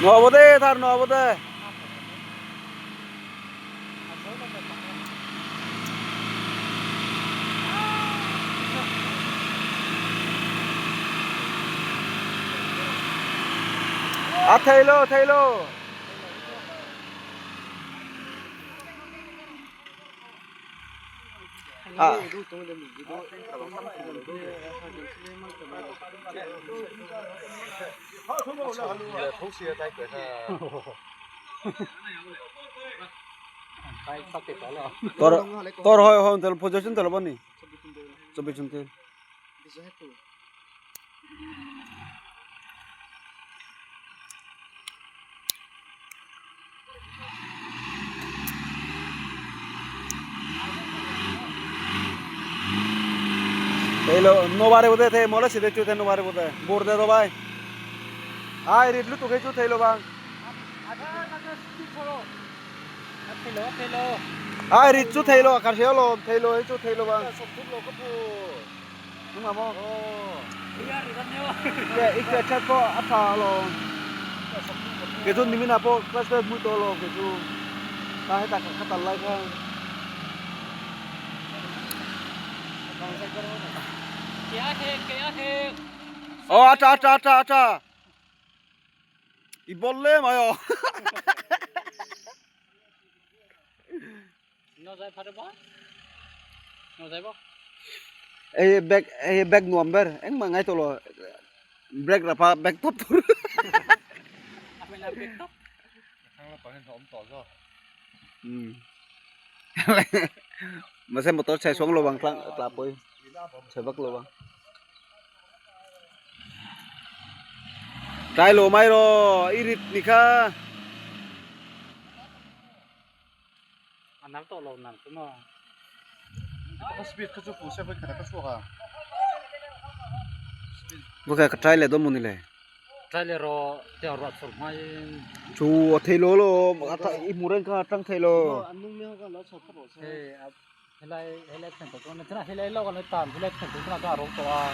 Ngồi bố tê, thằng ngồi bố tê. À thầy lô, thầy lô. À. তোর হয় হয় তাহলে পজিশন তাহলে বনি 24 জন তেল हेलो नोबारे बोते थे मोला सीधे चुथे नोबारे बोते बोर दे दो भाई आय रिटलु तो खेचु थैलो बांग आय रिचु थैलो खारसेलो थैलो हेचु थैलो बांग नुमा मो के इके chat po apa lo keju nimin apo class पे muy to lo keju kahe ta kata lai ka क्या है ओ अच्छा 이 볼래 마요 nó dạy phát bó nó dạy bó ए बैग नंबर एंग मा ngai to lo break ra pa back top tur apa là back top thằng nó còn hổm tỏ rồi mà xem motor chạy xuống lô bằng clap ơi chạy bắc lô bằng trái lô mai rồi irit nika anh nắm to lầu nằm cũng mà có speed cái chỗ phụ xe với cái số à vừa cái trái là đông muốn này trái lê ro theo rót sụp mai chú thấy lô lô ít mua cái trăng thấy lô anh nung miếng cái nó sụp phát rồi helai thành tổ nó thế nào helai lâu cái nó tàn helai thành tổ nó có rong to à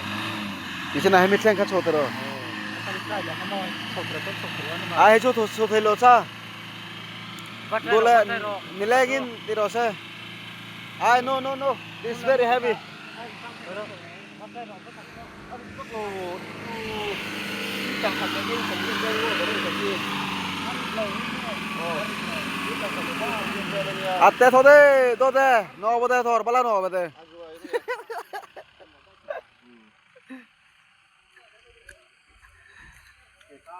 이제 나 헤매트랭 같이 오더라 아 해줘 도 텔로 차 돌에 밀레긴 이러세 아 no this very heavy 아때 더대 너대 너보다 더 빨라 너보다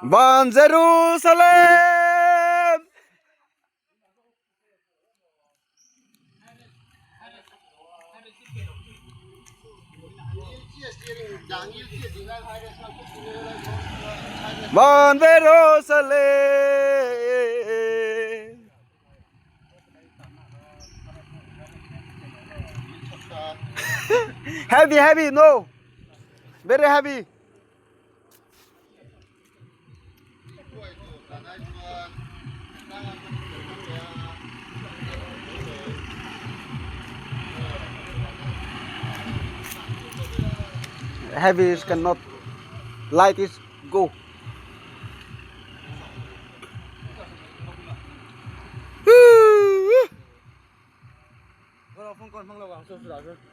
Ban Jerusalem Ban Jerusalem Heavy no very heavy heavy is cannot light is go